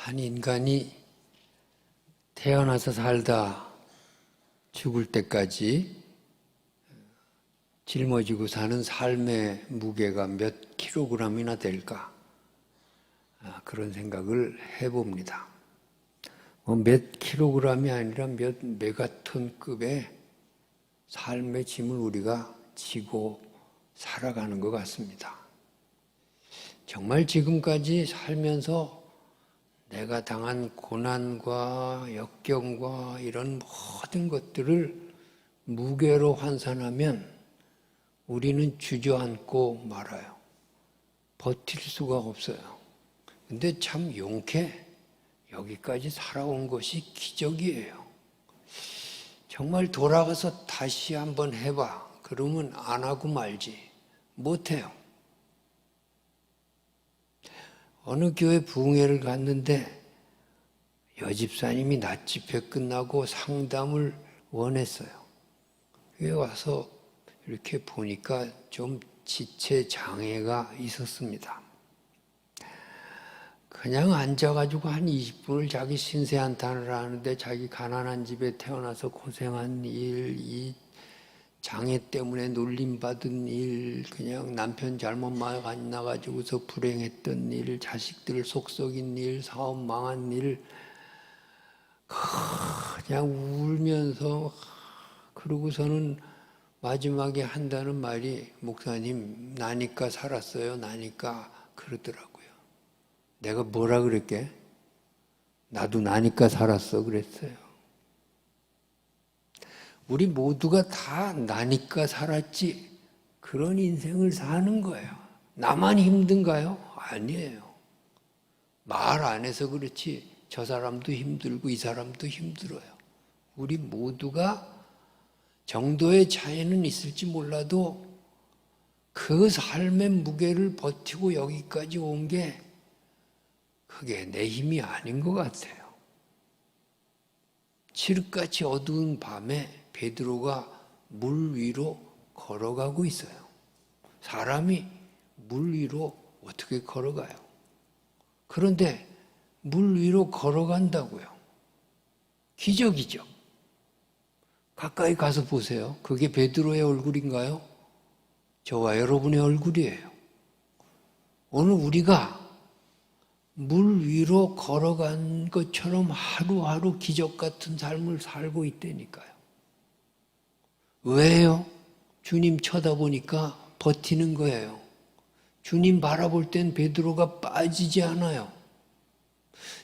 한 인간이 태어나서 살다 죽을 때까지 짊어지고 사는 삶의 무게가 몇 킬로그램이나 될까? 그런 생각을 해봅니다. 몇 킬로그램이 아니라 몇 메가톤급의 삶의 짐을 우리가 지고 살아가는 것 같습니다. 정말 지금까지 살면서 내가 당한 고난과 역경과 이런 모든 것들을 무게로 환산하면 우리는 주저앉고 말아요. 버틸 수가 없어요. 근데 참 용케 여기까지 살아온 것이 기적이에요. 정말 돌아가서 다시 한번 해봐. 그러면 안 하고 말지. 못해요. 어느 교회 부흥회를 갔는데 여집사님이 낮 집회 끝나고 상담을 원했어요. 여기 와서 이렇게 보니까 좀 지체 장애가 있었습니다. 그냥 앉아가지고 한 20분을 자기 신세한탄을 하는데 자기 가난한 집에 태어나서 고생한 일, 이 장애 때문에 놀림받은 일, 그냥 남편 잘못 만나가지고서 불행했던 일, 자식들 속썩인 일, 사업 망한 일, 그냥 울면서 그러고서는 마지막에 한다는 말이 목사님 나니까 살았어요. 나니까 그러더라고요. 내가 뭐라 그랬게? 나도 나니까 살았어 그랬어요. 우리 모두가 다 나니까 살았지 그런 인생을 사는 거예요. 나만 힘든가요? 아니에요. 말 안 해서 그렇지 저 사람도 힘들고 이 사람도 힘들어요. 우리 모두가 정도의 차이는 있을지 몰라도 그 삶의 무게를 버티고 여기까지 온 게 그게 내 힘이 아닌 것 같아요. 칠흑같이 어두운 밤에 베드로가 물 위로 걸어가고 있어요. 사람이 물 위로 어떻게 걸어가요? 그런데 물 위로 걸어간다고요. 기적이죠. 가까이 가서 보세요. 그게 베드로의 얼굴인가요? 저와 여러분의 얼굴이에요. 오늘 우리가 물 위로 걸어간 것처럼 하루하루 기적 같은 삶을 살고 있다니까요. 왜요? 주님 쳐다보니까 버티는 거예요. 주님 바라볼 땐 베드로가 빠지지 않아요.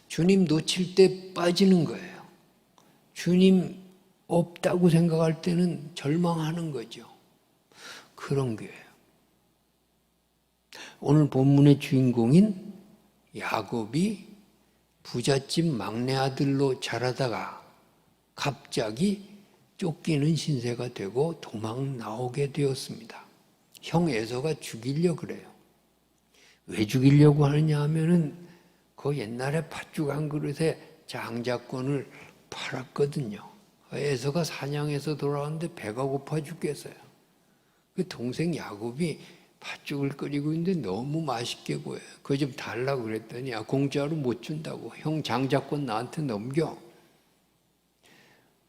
주님 놓칠 때 빠지는 거예요. 주님 없다고 생각할 때는 절망하는 거죠. 그런 거예요. 오늘 본문의 주인공인 야곱이 부잣집 막내 아들로 자라다가 갑자기 쫓기는 신세가 되고 도망 나오게 되었습니다. 형 에서가 죽이려고 그래요. 왜 죽이려고 하느냐 하면은 그 옛날에 팥죽 한 그릇에 장자권을 팔았거든요. 에서가 사냥해서 돌아왔는데 배가 고파 죽겠어요. 그 동생 야곱이 팥죽을 끓이고 있는데 너무 맛있게 보여요. 그거 좀 달라고 그랬더니 공짜로 못 준다고. 형 장자권 나한테 넘겨.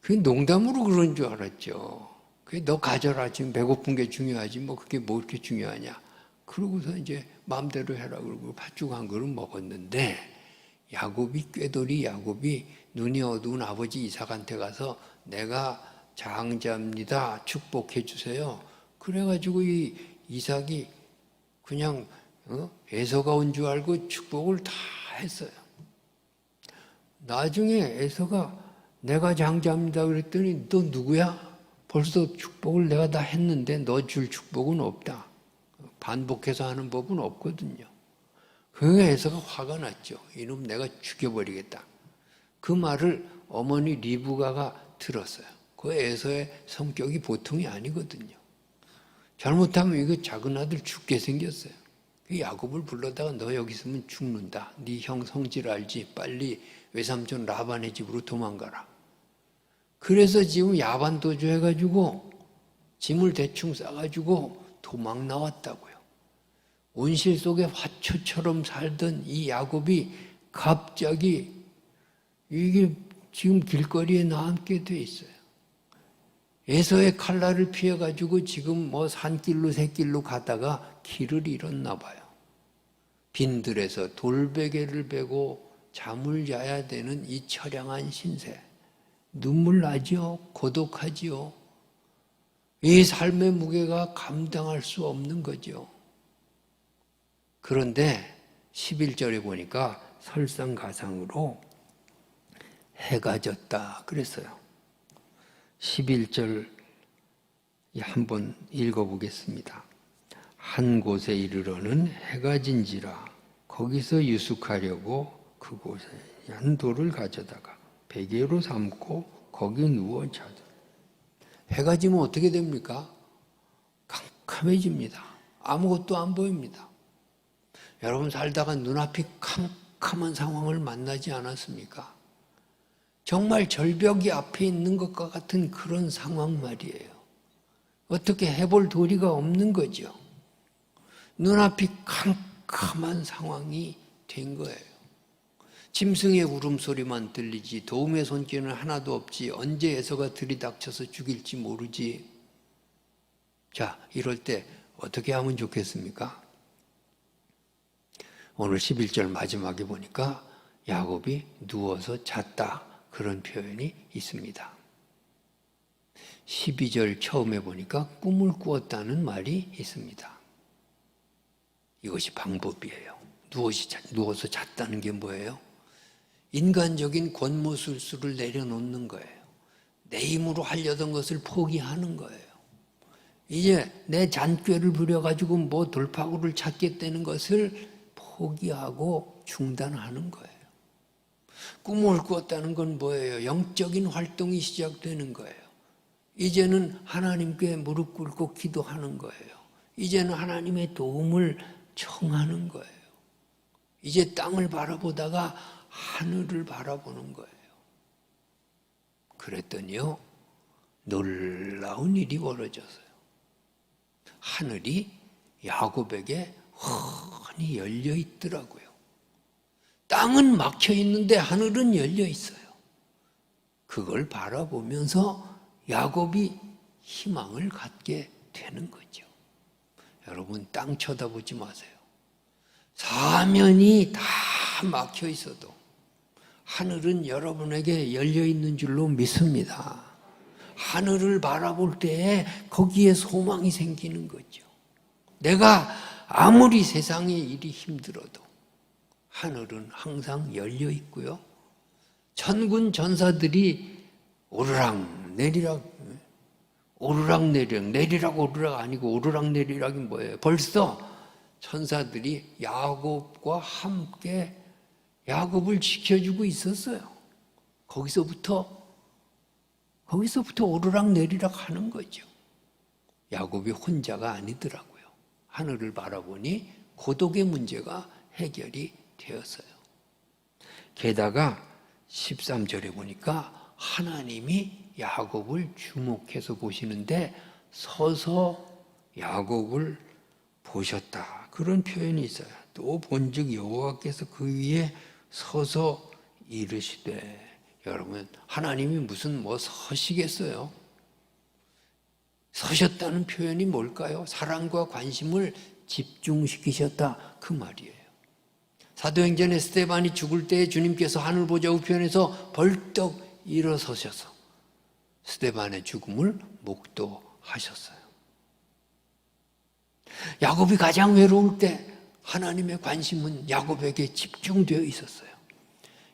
그게 농담으로 그런 줄 알았죠. 그게 너 가져라. 지금 배고픈 게 중요하지. 뭐 그게 뭐 이렇게 중요하냐. 그러고서 이제 마음대로 해라 그러고 팥죽 한 그릇 먹었는데 야곱이 꾀돌이 야곱이 눈이 어두운 아버지 이삭한테 가서 내가 장자입니다. 축복해 주세요. 그래가지고 이 이삭이 그냥 에서가 온 줄 알고 축복을 다 했어요. 나중에 에서가 내가 장자입니다 그랬더니 너 누구야? 벌써 축복을 내가 다 했는데 너 줄 축복은 없다. 반복해서 하는 법은 없거든요. 그러니까 에서가 화가 났죠. 이놈 내가 죽여버리겠다. 그 말을 어머니 리브가가 들었어요. 그 에서의 성격이 보통이 아니거든요. 잘못하면 이거 작은 아들 죽게 생겼어요. 야곱을 불러다가 너 여기 있으면 죽는다. 네 형 성질 알지? 빨리 외삼촌 라반의 집으로 도망가라. 그래서 지금 야반도주 해가지고 짐을 대충 싸가지고 도망 나왔다고요. 온실 속에 화초처럼 살던 이 야곱이 갑자기 이게 지금 길거리에 나앉게 돼 있어요. 에서의 칼날을 피해가지고 지금 뭐 산길로 새길로 가다가 길을 잃었나 봐요. 빈들에서 돌베개를 베고 잠을 자야 되는 이 처량한 신세. 눈물 나지요? 고독하지요? 이 삶의 무게가 감당할 수 없는 거죠. 그런데 11절에 보니까 설상가상으로 해가 졌다 그랬어요. 11절 한번 읽어보겠습니다. 한 곳에 이르러는 해가 진지라 거기서 유숙하려고 그곳에 한 돌을 가져다가 베개로 삼고 거기 누워 자더라. 해가 지면 어떻게 됩니까? 캄캄해집니다. 아무것도 안 보입니다. 여러분 살다가 눈앞이 캄캄한 상황을 만나지 않았습니까? 정말 절벽이 앞에 있는 것과 같은 그런 상황 말이에요. 어떻게 해볼 도리가 없는 거죠. 눈앞이 캄캄한 상황이 된 거예요. 짐승의 울음소리만 들리지 도움의 손길은 하나도 없지 언제 에서가 들이닥쳐서 죽일지 모르지. 자, 이럴 때 어떻게 하면 좋겠습니까? 오늘 11절 마지막에 보니까 야곱이 누워서 잤다 그런 표현이 있습니다. 12절 처음에 보니까 꿈을 꾸었다는 말이 있습니다. 이것이 방법이에요. 누워서 잤다는 게 뭐예요? 인간적인 권모술수를 내려놓는 거예요. 내 힘으로 하려던 것을 포기하는 거예요. 이제 내 잔꾀를 부려가지고 뭐 돌파구를 찾겠다는 것을 포기하고 중단하는 거예요. 꿈을 꾸었다는 건 뭐예요? 영적인 활동이 시작되는 거예요. 이제는 하나님께 무릎 꿇고 기도하는 거예요. 이제는 하나님의 도움을 청하는 거예요. 이제 땅을 바라보다가 하늘을 바라보는 거예요. 그랬더니요, 놀라운 일이 벌어졌어요. 하늘이 야곱에게 훤히 열려 있더라고요. 땅은 막혀 있는데 하늘은 열려 있어요. 그걸 바라보면서 야곱이 희망을 갖게 되는 거죠. 여러분, 땅 쳐다보지 마세요. 사면이 다 막혀 있어도 하늘은 여러분에게 열려 있는 줄로 믿습니다. 하늘을 바라볼 때에 거기에 소망이 생기는 거죠. 내가 아무리 세상의 일이 힘들어도 하늘은 항상 열려 있고요. 천군 전사들이 오르락내리락, 내리락 오르락 아니고 오르락내리락이 뭐예요? 벌써 천사들이 야곱과 함께 야곱을 지켜주고 있었어요. 거기서부터 오르락내리락 하는 거죠. 야곱이 혼자가 아니더라고요. 하늘을 바라보니 고독의 문제가 해결이 되었어요. 게다가 13절에 보니까 하나님이 야곱을 주목해서 보시는데 서서 야곱을 보셨다. 그런 표현이 있어요. 또 본즉 여호와께서 그 위에 서서 이르시되. 여러분, 하나님이 무슨 서시겠어요? 서셨다는 표현이 뭘까요? 사랑과 관심을 집중시키셨다 그 말이에요. 사도행전에 스데반이 죽을 때 주님께서 하늘 보좌 우편에서 벌떡 일어서셔서 스데반의 죽음을 목도하셨어요. 야곱이 가장 외로울 때 하나님의 관심은 야곱에게 집중되어 있었어요.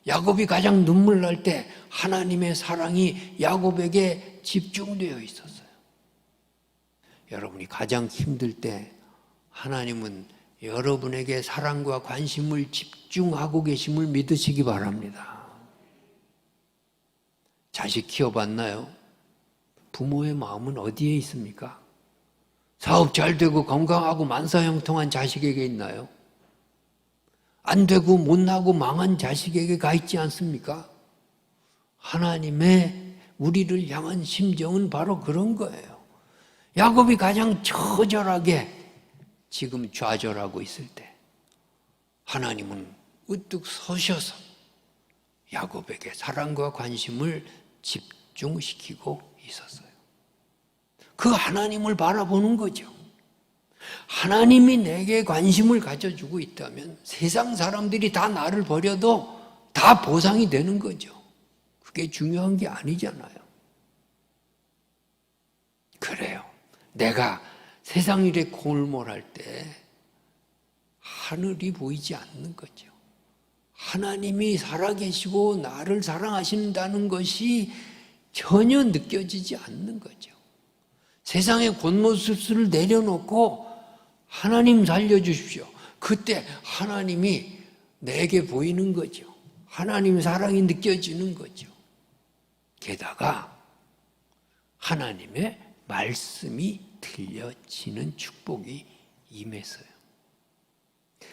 야곱이 가장 눈물 날 때 하나님의 사랑이 야곱에게 집중되어 있었어요. 여러분이 가장 힘들 때 하나님은 여러분에게 사랑과 관심을 집중하고 계심을 믿으시기 바랍니다. 자식 키워봤나요? 부모의 마음은 어디에 있습니까? 사업 잘 되고 건강하고 만사형통한 자식에게 있나요? 안 되고 못나고 망한 자식에게 가 있지 않습니까? 하나님의 우리를 향한 심정은 바로 그런 거예요. 야곱이 가장 처절하게 지금 좌절하고 있을 때 하나님은 우뚝 서셔서 야곱에게 사랑과 관심을 집중시키고 있었어요. 그 하나님을 바라보는 거죠. 하나님이 내게 관심을 가져주고 있다면 세상 사람들이 다 나를 버려도 다 보상이 되는 거죠. 그게 중요한 게 아니잖아요. 그래요. 내가 세상 일에 골몰할 때 하늘이 보이지 않는 거죠. 하나님이 살아계시고 나를 사랑하신다는 것이 전혀 느껴지지 않는 거죠. 세상의 곤모습을 내려놓고 하나님 살려주십시오. 그때 하나님이 내게 보이는 거죠. 하나님 사랑이 느껴지는 거죠. 게다가 하나님의 말씀이 들려지는 축복이 임했어요.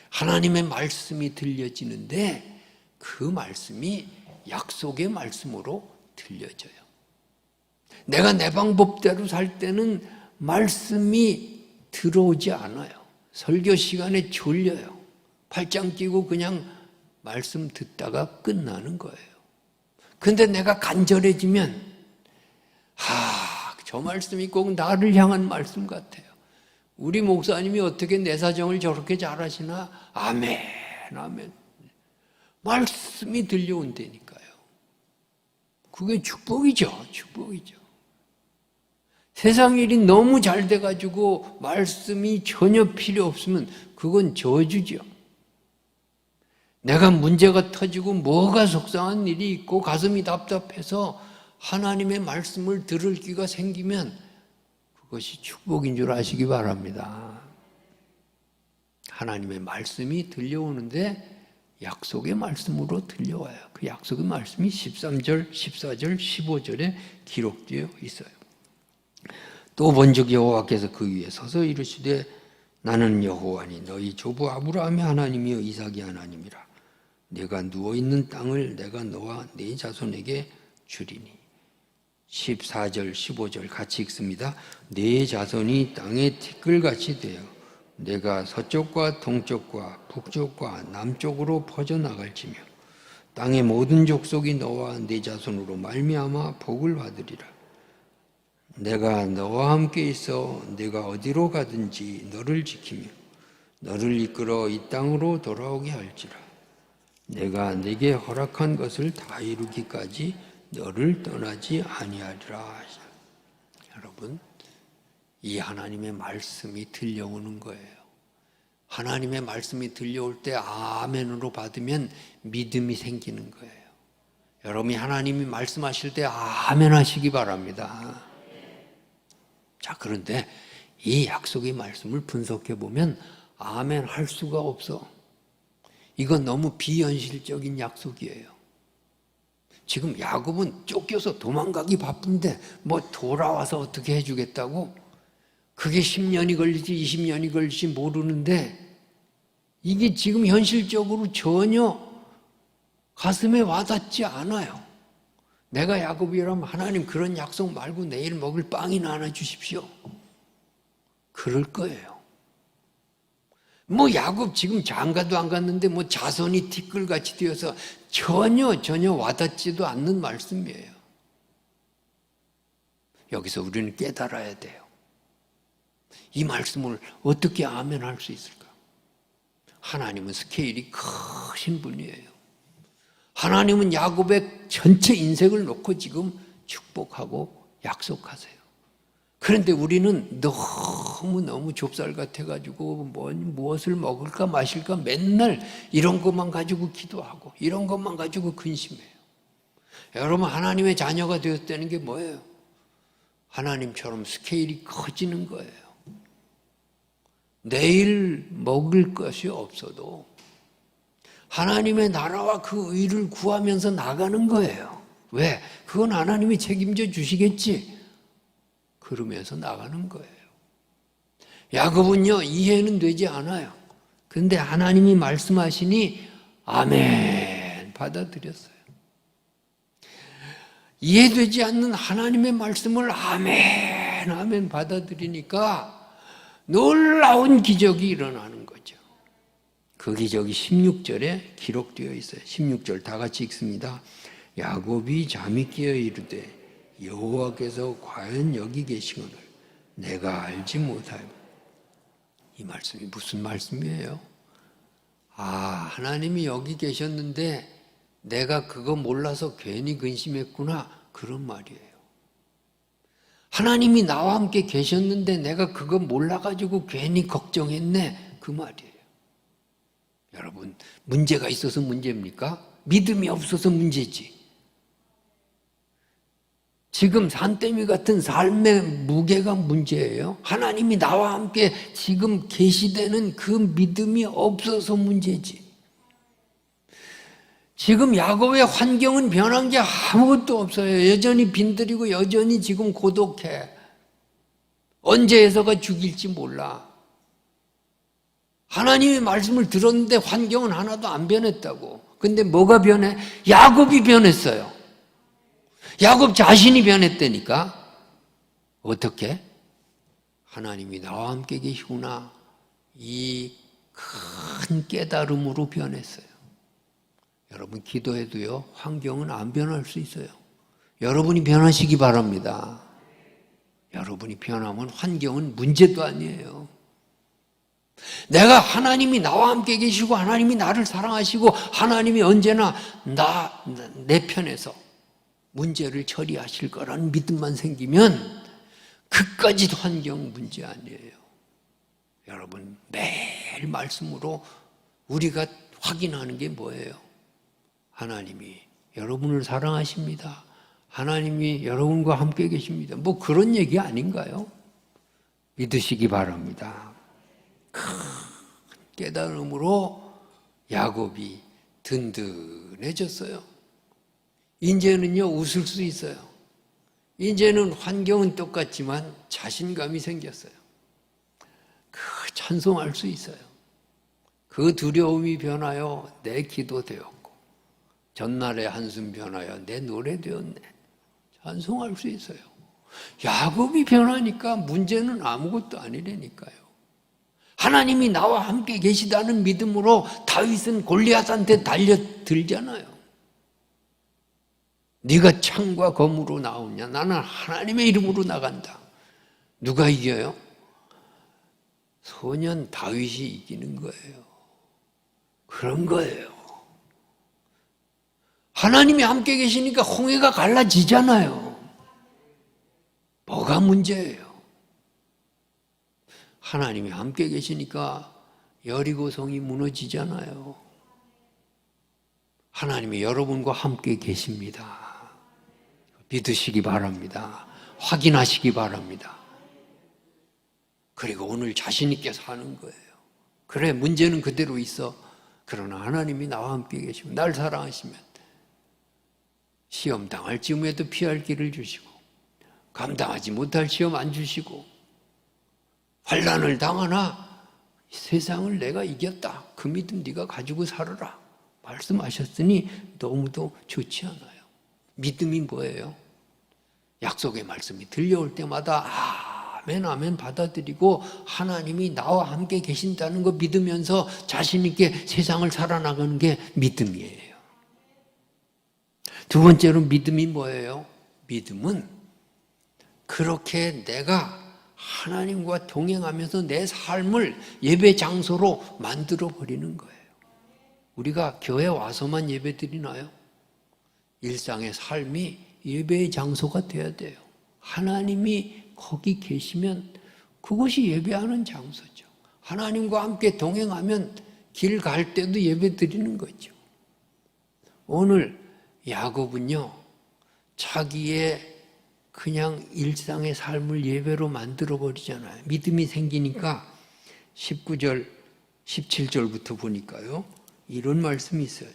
하나님의 말씀이 들려지는데 그 말씀이 약속의 말씀으로 들려져요. 내가 내 방법대로 살 때는 말씀이 들어오지 않아요. 설교 시간에 졸려요. 팔짱 끼고 그냥 말씀 듣다가 끝나는 거예요. 근데 내가 간절해지면 저 말씀이 꼭 나를 향한 말씀 같아요. 우리 목사님이 어떻게 내 사정을 저렇게 잘하시나? 아멘, 아멘. 말씀이 들려온다니까요. 그게 축복이죠, 축복이죠. 세상 일이 너무 잘 돼가지고 말씀이 전혀 필요 없으면 그건 저주죠. 내가 문제가 터지고 뭐가 속상한 일이 있고 가슴이 답답해서 하나님의 말씀을 들을 기가 생기면 그것이 축복인 줄 아시기 바랍니다. 하나님의 말씀이 들려오는데 약속의 말씀으로 들려와요. 그 약속의 말씀이 13절, 14절, 15절에 기록되어 있어요. 또 본즉 여호와께서 그 위에 서서 이르시되 나는 여호와니 너희 조부 아브라함의 하나님이요 이삭의 하나님이라. 내가 누워있는 땅을 내가 너와 네 자손에게 주리니. 14절, 15절 같이 읽습니다. 네 자손이 땅에 티끌같이 되어 내가 서쪽과 동쪽과 북쪽과 남쪽으로 퍼져나갈지며 땅의 모든 족속이 너와 네 자손으로 말미암아 복을 받으리라. 내가 너와 함께 있어 내가 어디로 가든지 너를 지키며 너를 이끌어 이 땅으로 돌아오게 할지라. 내가 네게 허락한 것을 다 이루기까지 너를 떠나지 아니하리라. 여러분, 이 하나님의 말씀이 들려오는 거예요. 하나님의 말씀이 들려올 때 아멘으로 받으면 믿음이 생기는 거예요. 여러분이 하나님이 말씀하실 때 아멘 하시기 바랍니다. 자, 그런데 이 약속의 말씀을 분석해 보면 아멘 할 수가 없어. 이건 너무 비현실적인 약속이에요. 지금 야곱은 쫓겨서 도망가기 바쁜데 뭐 돌아와서 어떻게 해주겠다고? 그게 10년이 걸릴지 20년이 걸릴지 모르는데 이게 지금 현실적으로 전혀 가슴에 와닿지 않아요. 내가 야곱이라면 하나님 그런 약속 말고 내일 먹을 빵이나 하나 주십시오. 그럴 거예요. 뭐 야곱 지금 장가도 안 갔는데 뭐 자손이 티끌같이 되어서 전혀 와닿지도 않는 말씀이에요. 여기서 우리는 깨달아야 돼요. 이 말씀을 어떻게 아멘할 수 있을까? 하나님은 스케일이 크신 분이에요. 하나님은 야곱의 전체 인생을 놓고 지금 축복하고 약속하세요. 그런데 우리는 너무 좁쌀 같아가지고 무엇을 먹을까 마실까 맨날 이런 것만 가지고 기도하고 이런 것만 가지고 근심해요. 여러분, 하나님의 자녀가 되었다는 게 뭐예요? 하나님처럼 스케일이 커지는 거예요. 내일 먹을 것이 없어도 하나님의 나라와 그 의를 구하면서 나가는 거예요. 왜? 그건 하나님이 책임져 주시겠지. 그러면서 나가는 거예요. 야곱은요, 이해는 되지 않아요. 그런데 하나님이 말씀하시니 아멘 받아들였어요. 이해되지 않는 하나님의 말씀을 아멘 받아들이니까 놀라운 기적이 일어나는 거죠. 거기저기 16절에 기록되어 있어요. 16절 다 같이 읽습니다. 야곱이 잠이 깨어 이르되 여호와께서 과연 여기 계시거늘 내가 알지 못하여. 이 말씀이 무슨 말씀이에요? 하나님이 여기 계셨는데 내가 그거 몰라서 괜히 근심했구나, 그런 말이에요. 하나님이 나와 함께 계셨는데 내가 그거 몰라가지고 괜히 걱정했네, 그 말이에요. 여러분, 문제가 있어서 문제입니까? 믿음이 없어서 문제지. 지금 산더미 같은 삶의 무게가 문제예요. 하나님이 나와 함께 지금 계시되는 그 믿음이 없어서 문제지. 지금 야곱의 환경은 변한 게 아무것도 없어요. 여전히 빈들이고 여전히 지금 고독해. 언제 에서가 죽일지 몰라. 하나님의 말씀을 들었는데 환경은 하나도 안 변했다고. 근데 뭐가 변해? 야곱이 변했어요. 야곱 자신이 변했다니까. 어떻게? 하나님이 나와 함께 계시구나, 이 큰 깨달음으로 변했어요. 여러분, 기도해도요, 환경은 안 변할 수 있어요. 여러분이 변하시기 바랍니다. 여러분이 변하면 환경은 문제도 아니에요. 내가 하나님이 나와 함께 계시고 하나님이 나를 사랑하시고 하나님이 언제나 내 편에서 문제를 처리하실 거라는 믿음만 생기면 그까지 환경 문제 아니에요. 여러분, 매일 말씀으로 우리가 확인하는 게 뭐예요? 하나님이 여러분을 사랑하십니다. 하나님이 여러분과 함께 계십니다. 뭐 그런 얘기 아닌가요? 믿으시기 바랍니다. 큰 깨달음으로 야곱이 든든해졌어요. 이제는요, 웃을 수 있어요. 이제는 환경은 똑같지만 자신감이 생겼어요. 찬송할 수 있어요. 그 두려움이 변하여 내 기도 되었고 전날의 한숨 변하여 내 노래 되었네. 찬송할 수 있어요. 야곱이 변하니까 문제는 아무것도 아니라니까요. 하나님이 나와 함께 계시다는 믿음으로 다윗은 골리앗한테 달려들잖아요. 네가 창과 검으로 나오냐? 나는 하나님의 이름으로 나간다. 누가 이겨요? 소년 다윗이 이기는 거예요. 그런 거예요. 하나님이 함께 계시니까 홍해가 갈라지잖아요. 뭐가 문제예요? 하나님이 함께 계시니까 여리고성이 무너지잖아요. 하나님이 여러분과 함께 계십니다. 믿으시기 바랍니다. 확인하시기 바랍니다. 그리고 오늘 자신 있게 사는 거예요. 그래, 문제는 그대로 있어. 그러나 하나님이 나와 함께 계시면, 날 사랑하시면 시험 당할 즈음에도 피할 길을 주시고 감당하지 못할 시험 안 주시고 환난을 당하나 세상을 내가 이겼다. 그 믿음 네가 가지고 살아라. 말씀하셨으니 너무도 좋지 않아요. 믿음이 뭐예요? 약속의 말씀이 들려올 때마다 아멘 아멘 받아들이고 하나님이 나와 함께 계신다는 거 믿으면서 자신 있게 세상을 살아나가는 게 믿음이에요. 두 번째로 믿음이 뭐예요? 믿음은 그렇게 내가 하나님과 동행하면서 내 삶을 예배 장소로 만들어 버리는 거예요. 우리가 교회 와서만 예배 드리나요? 일상의 삶이 예배의 장소가 되어야 돼요. 하나님이 거기 계시면 그것이 예배하는 장소죠. 하나님과 함께 동행하면 길 갈 때도 예배 드리는 거죠. 오늘 야곱은요, 자기의 그냥 일상의 삶을 예배로 만들어 버리잖아요. 믿음이 생기니까 19절, 17절부터 보니까요, 이런 말씀이 있어요.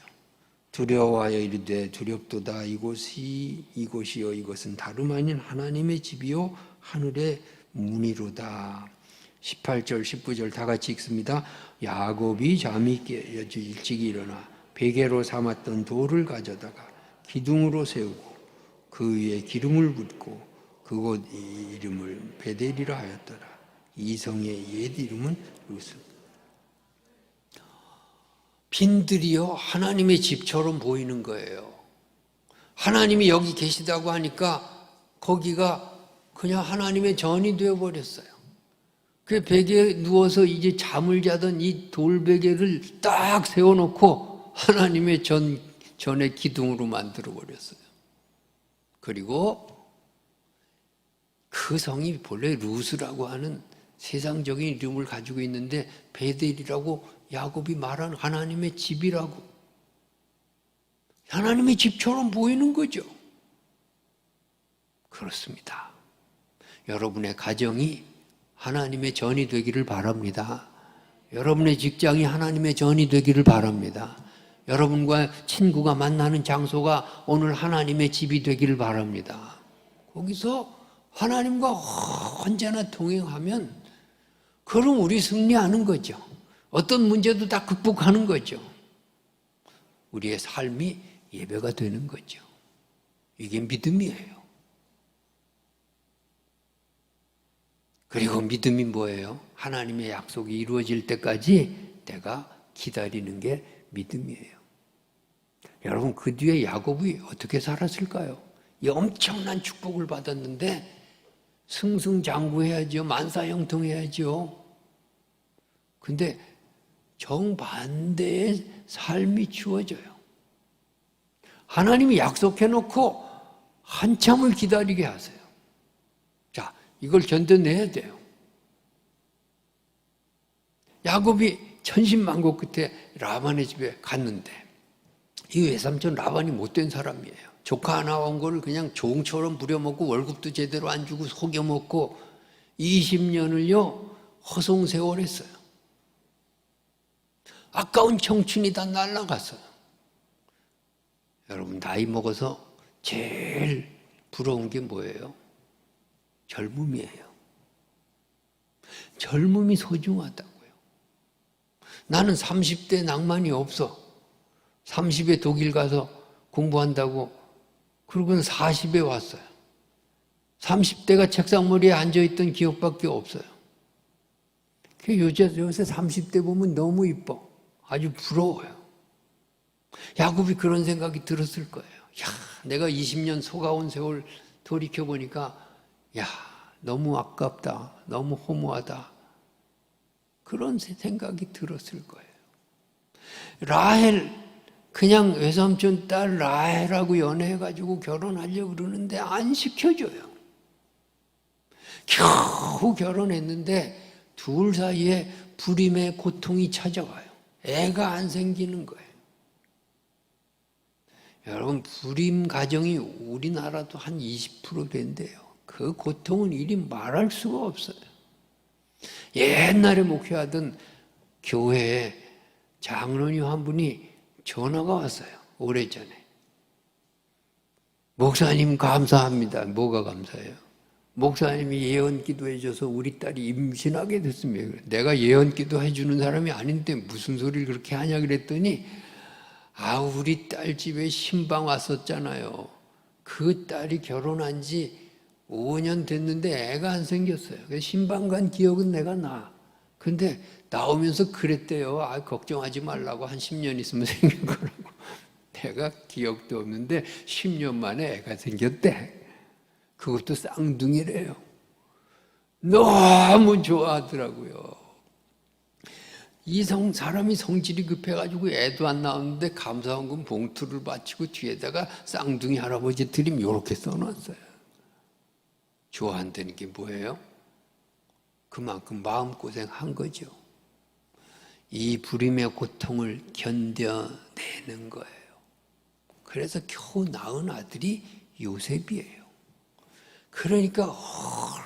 두려워하여 이르되 두렵도다. 이곳이요 이것은 다름 아닌 하나님의 집이요 하늘의 문이로다. 18절 19절 다 같이 읽습니다. 야곱이 잠이 깨어 일찍 일어나 베개로 삼았던 돌을 가져다가 기둥으로 세우고 그 위에 기름을 붓고 그곳 이름을 베델이라 하였더라. 이 성의 옛 이름은 루스. 빈들이요 하나님의 집처럼 보이는 거예요. 하나님이 여기 계시다고 하니까 거기가 그냥 하나님의 전이 되어버렸어요. 그 베개에 누워서 이제 잠을 자던 이 돌베개를 딱 세워놓고 하나님의 전의 기둥으로 만들어버렸어요. 그리고 그 성이 본래 루스라고 하는 세상적인 이름을 가지고 있는데 베델이라고 야곱이 말한 하나님의 집이라고. 하나님의 집처럼 보이는 거죠. 그렇습니다. 여러분의 가정이 하나님의 전이 되기를 바랍니다. 여러분의 직장이 하나님의 전이 되기를 바랍니다. 여러분과 친구가 만나는 장소가 오늘 하나님의 집이 되기를 바랍니다. 거기서 하나님과 언제나 동행하면 그럼 우리 승리하는 거죠. 어떤 문제도 다 극복하는 거죠. 우리의 삶이 예배가 되는 거죠. 이게 믿음이에요. 그리고 믿음이 뭐예요? 하나님의 약속이 이루어질 때까지 내가 기다리는 게 믿음이에요. 여러분, 그 뒤에 야곱이 어떻게 살았을까요? 이 엄청난 축복을 받았는데 승승장구해야죠. 만사형통해야죠. 근데 정반대의 삶이 주어져요. 하나님이 약속해놓고 한참을 기다리게 하세요. 자, 이걸 견뎌내야 돼요. 야곱이 천신만고 끝에 라반의 집에 갔는데 이 외삼촌 라반이 못된 사람이에요. 조카 하나 온 걸 그냥 종처럼 부려먹고 월급도 제대로 안 주고 속여먹고 20년을요 허송세월했어요. 아까운 청춘이 다 날아갔어요. 여러분, 나이 먹어서 제일 부러운 게 뭐예요? 젊음이에요. 젊음이 소중하다고요. 나는 30대 낭만이 없어. 30에 독일 가서 공부한다고 그러고는 40에 왔어요. 30대가 책상머리에 앉아있던 기억밖에 없어요. 요새 30대 보면 너무 이뻐. 아주 부러워요. 야곱이 그런 생각이 들었을 거예요. 야, 내가 20년 속아온 세월 돌이켜보니까 야, 너무 아깝다. 너무 허무하다. 그런 생각이 들었을 거예요. 라헬, 그냥 외삼촌 딸 라헬하고 연애해가지고 결혼하려고 그러는데 안 시켜줘요. 겨우 결혼했는데 둘 사이에 불임의 고통이 찾아와요. 애가 안 생기는 거예요. 여러분, 불임 가정이 우리나라도 한 20% 된대요. 그 고통은 이리 말할 수가 없어요. 옛날에 목회하던 교회에 장로님 한 분이 전화가 왔어요. 오래전에. 목사님 감사합니다. 뭐가 감사해요? 목사님이 예언 기도해 줘서 우리 딸이 임신하게 됐습니다. 내가 예언 기도해 주는 사람이 아닌데 무슨 소리를 그렇게 하냐 그랬더니 우리 딸 집에 신방 왔었잖아요. 그 딸이 결혼한 지 5년 됐는데 애가 안 생겼어요. 신방 간 기억은 내가 나. 근데 나오면서 그랬대요. 걱정하지 말라고 한 10년 있으면 생길 거라고. 내가 기억도 없는데 10년 만에 애가 생겼대. 그것도 쌍둥이래요. 너무 좋아하더라고요. 사람이 성질이 급해가지고 애도 안 나오는데 감사원금 봉투를 바치고 뒤에다가 쌍둥이 할아버지 드림 이렇게 써놨어요. 좋아한다는 게 뭐예요? 그만큼 마음고생한 거죠. 이 불임의 고통을 견뎌내는 거예요. 그래서 겨우 낳은 아들이 요셉이에요. 그러니까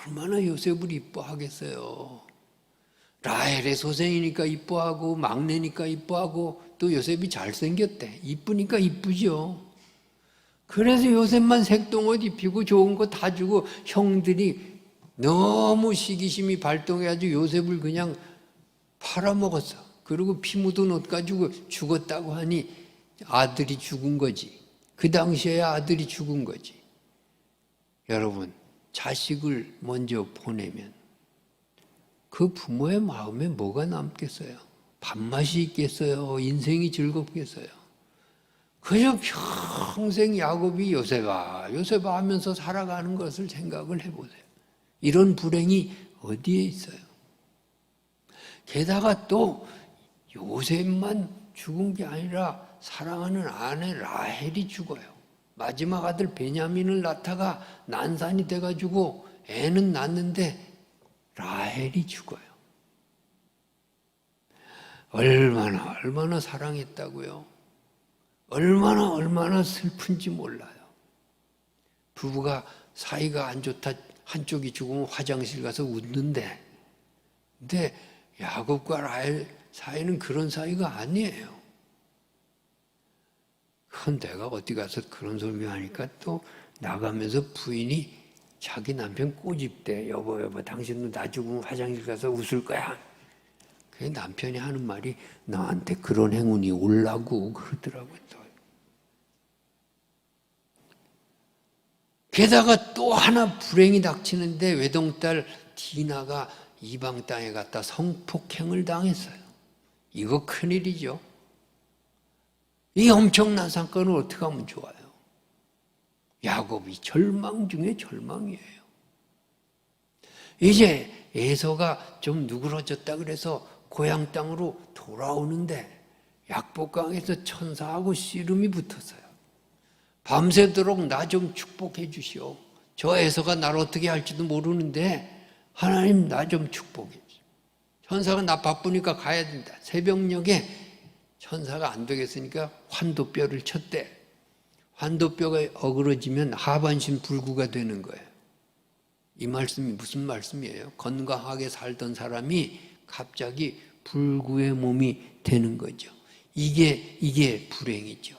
얼마나 요셉을 이뻐하겠어요. 라헬의 소생이니까 이뻐하고 막내니까 이뻐하고 또 요셉이 잘생겼대. 이쁘니까 이쁘죠. 그래서 요셉만 색동옷 입히고 좋은 거 다 주고 형들이 너무 시기심이 발동해가지고 요셉을 그냥 팔아먹었어. 그리고 피 묻은 옷 가지고 죽었다고 하니 아들이 죽은 거지. 그 당시에 아들이 죽은 거지. 여러분, 자식을 먼저 보내면 그 부모의 마음에 뭐가 남겠어요? 밥맛이 있겠어요? 인생이 즐겁겠어요? 그저 평생 야곱이 요셉아 하면서 살아가는 것을 생각을 해보세요. 이런 불행이 어디에 있어요? 게다가 또 요셉만 죽은 게 아니라 사랑하는 아내 라헬이 죽어요. 마지막 아들 베냐민을 낳다가 난산이 돼가지고 애는 낳는데 라헬이 죽어요. 얼마나 사랑했다고요? 얼마나 슬픈지 몰라요. 부부가 사이가 안 좋다, 한쪽이 죽으면 화장실 가서 웃는데, 근데 야곱과 라헬 사이는 그런 사이가 아니에요. 그건 내가 어디 가서 그런 소리 하니까 또 나가면서 부인이 자기 남편 꼬집대. 여보, 당신도 나 죽으면 화장실 가서 웃을 거야. 그 남편이 하는 말이 너한테 그런 행운이 올라고 그러더라고요. 게다가 또 하나 불행이 닥치는데 외동딸 디나가 이방 땅에 갔다 성폭행을 당했어요. 이거 큰일이죠. 이 엄청난 사건을 어떻게 하면 좋아요? 야곱이 절망 중에 절망이에요. 이제 에서가 좀 누그러졌다 그래서 고향 땅으로 돌아오는데 약복강에서 천사하고 씨름이 붙었어요. 밤새도록 나 좀 축복해 주시오. 저 에서가 나를 어떻게 할지도 모르는데 하나님 나 좀 축복해 주시오. 천사가 나 바쁘니까 가야 된다. 새벽녘에 천사가 안 되겠으니까 환도뼈를 쳤대. 환도뼈가 어그러지면 하반신 불구가 되는 거예요. 이 말씀이 무슨 말씀이에요? 건강하게 살던 사람이 갑자기 불구의 몸이 되는 거죠. 이게 불행이죠.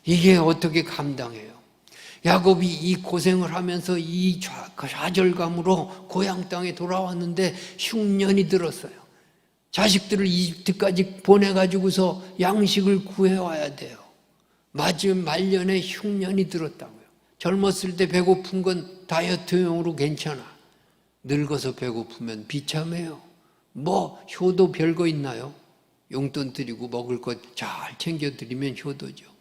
이게 어떻게 감당해요? 야곱이 이 고생을 하면서 이 좌절감으로 고향 땅에 돌아왔는데 흉년이 들었어요. 자식들을 이집트까지 보내가지고서 양식을 구해와야 돼요. 말년에 흉년이 들었다고요. 젊었을 때 배고픈 건 다이어트용으로 괜찮아. 늙어서 배고프면 비참해요. 효도 별거 있나요? 용돈 드리고 먹을 것 잘 챙겨드리면 효도죠.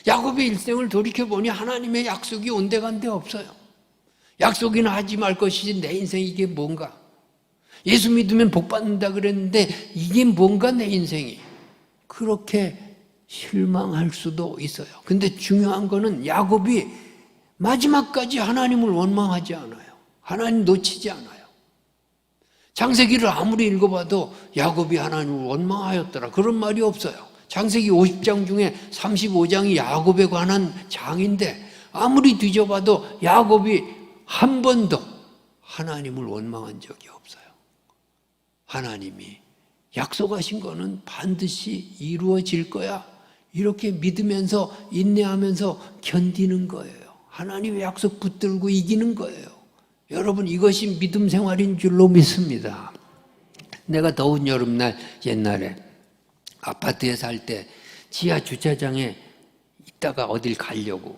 야곱의 일생을 돌이켜보니 하나님의 약속이 온데간데 없어요. 약속이나 하지 말 것이지 내 인생 이게 뭔가. 예수 믿으면 복 받는다 그랬는데 이게 뭔가 내 인생이. 그렇게 실망할 수도 있어요. 근데 중요한 거는 야곱이 마지막까지 하나님을 원망하지 않아요. 하나님 놓치지 않아요. 창세기를 아무리 읽어봐도 야곱이 하나님을 원망하였더라 그런 말이 없어요. 창세기 50장 중에 35장이 야곱에 관한 장인데 아무리 뒤져봐도 야곱이 한 번도 하나님을 원망한 적이 없어요. 하나님이 약속하신 거는 반드시 이루어질 거야. 이렇게 믿으면서 인내하면서 견디는 거예요. 하나님의 약속 붙들고 이기는 거예요. 여러분 이것이 믿음 생활인 줄로 믿습니다. 내가 더운 여름날 옛날에 아파트에 살 때 지하 주차장에 있다가 어딜 가려고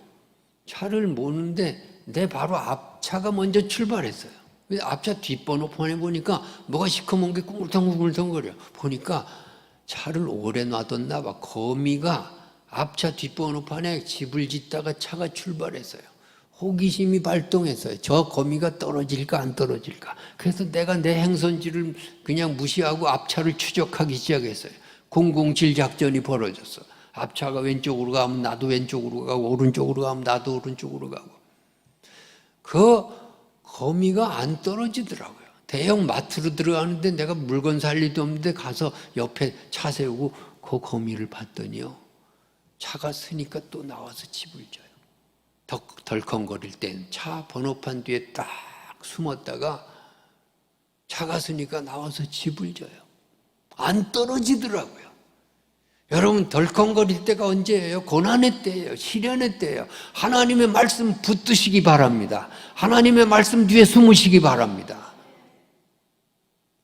차를 모는데 내 바로 앞차가 먼저 출발했어요. 앞차 뒷번호판에 보니까 뭐가 시커먼 게 꿀렁꿀렁거려. 보니까 차를 오래 놔뒀나 봐. 거미가 앞차 뒷번호판에 집을 짓다가 차가 출발했어요. 호기심이 발동했어요. 저 거미가 떨어질까 안 떨어질까. 그래서 내가 내 행선지를 그냥 무시하고 앞차를 추적하기 시작했어요. 007 작전이 벌어졌어. 앞차가 왼쪽으로 가면 나도 왼쪽으로 가고 오른쪽으로 가면 나도 오른쪽으로 가고. 그 거미가 안 떨어지더라고요. 대형 마트로 들어가는데 내가 물건 살 일도 없는데 가서 옆에 차 세우고 그 거미를 봤더니요. 차가 서니까 또 나와서 집을 져요. 덜컹거릴 땐 차 번호판 뒤에 딱 숨었다가 차가 서니까 나와서 집을 져요. 안 떨어지더라고요. 여러분 덜컹거릴 때가 언제예요? 고난의 때예요. 시련의 때예요. 하나님의 말씀 붙드시기 바랍니다. 하나님의 말씀 뒤에 숨으시기 바랍니다.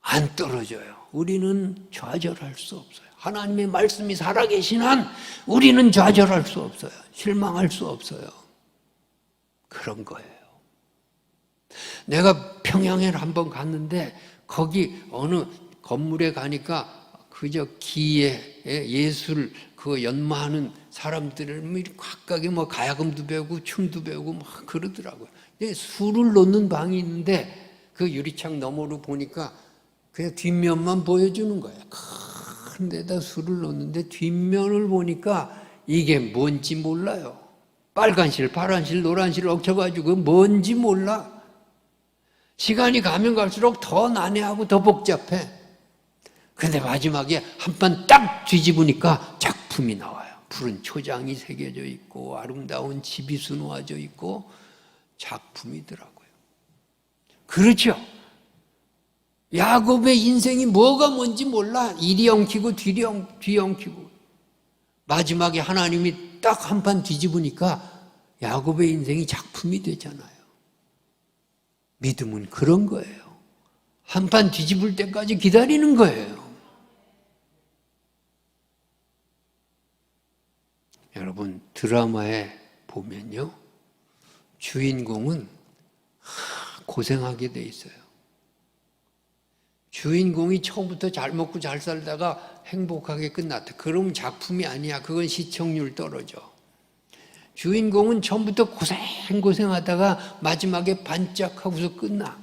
안 떨어져요. 우리는 좌절할 수 없어요. 하나님의 말씀이 살아계신 한 우리는 좌절할 수 없어요. 실망할 수 없어요. 그런 거예요. 내가 평양에 한번 갔는데 거기 어느 건물에 가니까 그저 기에 예술 그 연마하는 사람들을 뭐 각각의 뭐 가야금도 배우고 춤도 배우고 막 그러더라고요. 근데 술을 놓는 방이 있는데 그 유리창 너머로 보니까 그냥 뒷면만 보여주는 거야. 큰 데다 술을 놓는데 뒷면을 보니까 이게 뭔지 몰라요. 빨간실, 파란실, 노란실 엉켜가지고 뭔지 몰라. 시간이 가면 갈수록 더 난해하고 더 복잡해. 근데 마지막에 한 판 딱 뒤집으니까 작품이 나와요. 푸른 초장이 새겨져 있고 아름다운 집이 수놓아져 있고 작품이더라고요. 그렇죠. 야곱의 인생이 뭐가 뭔지 몰라. 이리 엉키고 뒤 엉키고. 마지막에 하나님이 딱 한 판 뒤집으니까 야곱의 인생이 작품이 되잖아요. 믿음은 그런 거예요. 한 판 뒤집을 때까지 기다리는 거예요. 여러분, 드라마에 보면요, 주인공은 고생하게 돼 있어요. 주인공이 처음부터 잘 먹고 잘 살다가 행복하게 끝났다. 그러면 작품이 아니야. 그건 시청률 떨어져. 주인공은 처음부터 고생하다가 마지막에 반짝하고서 끝나.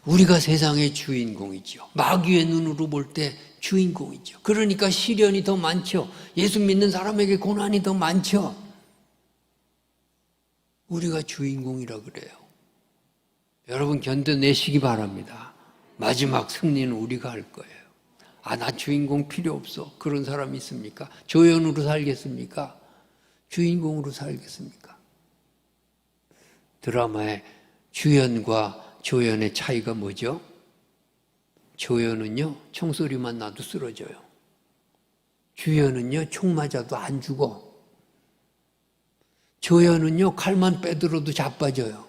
우리가 세상의 주인공이죠. 마귀의 눈으로 볼 때 주인공이죠. 그러니까 시련이 더 많죠. 예수 믿는 사람에게 고난이 더 많죠. 우리가 주인공이라 그래요. 여러분 견뎌내시기 바랍니다. 마지막 승리는 우리가 할 거예요. 아, 나 주인공 필요 없어. 그런 사람 있습니까? 조연으로 살겠습니까? 주인공으로 살겠습니까? 드라마의 주연과 조연의 차이가 뭐죠? 조연은요, 총소리만 나도 쓰러져요. 주연은요, 총 맞아도 안 죽어. 조연은요, 칼만 빼들어도 자빠져요.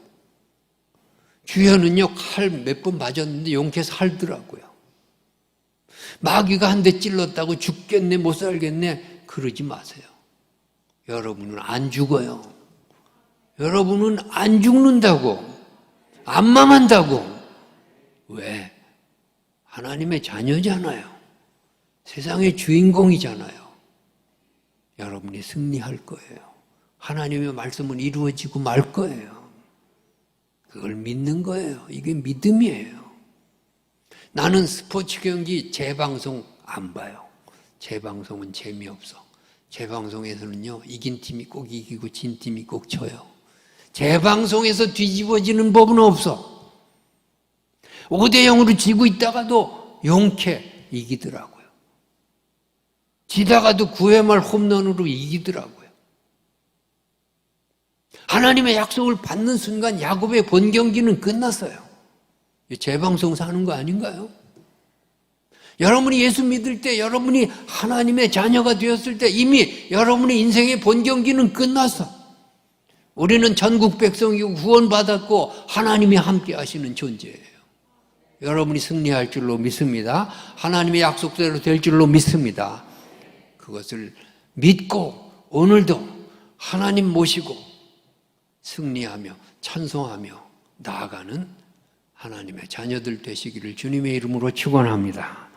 주연은요, 칼 몇 번 맞았는데 용케 살더라고요. 마귀가 한 대 찔렀다고 죽겠네, 못 살겠네, 그러지 마세요. 여러분은 안 죽어요. 여러분은 안 죽는다고, 안 망한다고. 왜? 하나님의 자녀잖아요. 세상의 주인공이잖아요. 여러분이 승리할 거예요. 하나님의 말씀은 이루어지고 말 거예요. 그걸 믿는 거예요. 이게 믿음이에요. 나는 스포츠 경기 재방송 안 봐요. 재방송은 재미없어. 재방송에서는요, 이긴 팀이 꼭 이기고 진 팀이 꼭 져요. 재방송에서 뒤집어지는 법은 없어. 5대0으로 지고 있다가도 용케 이기더라고요. 지다가도 9회 말 홈런으로 이기더라고요. 하나님의 약속을 받는 순간 야곱의 본 경기는 끝났어요. 재방송 사는 거 아닌가요? 여러분이 예수 믿을 때, 여러분이 하나님의 자녀가 되었을 때 이미 여러분의 인생의 본 경기는 끝났어. 우리는 전국 백성이고 구원받았고 하나님이 함께 하시는 존재예요. 여러분이 승리할 줄로 믿습니다. 하나님의 약속대로 될 줄로 믿습니다. 그것을 믿고 오늘도 하나님 모시고 승리하며 찬송하며 나아가는 하나님의 자녀들 되시기를 주님의 이름으로 축원합니다.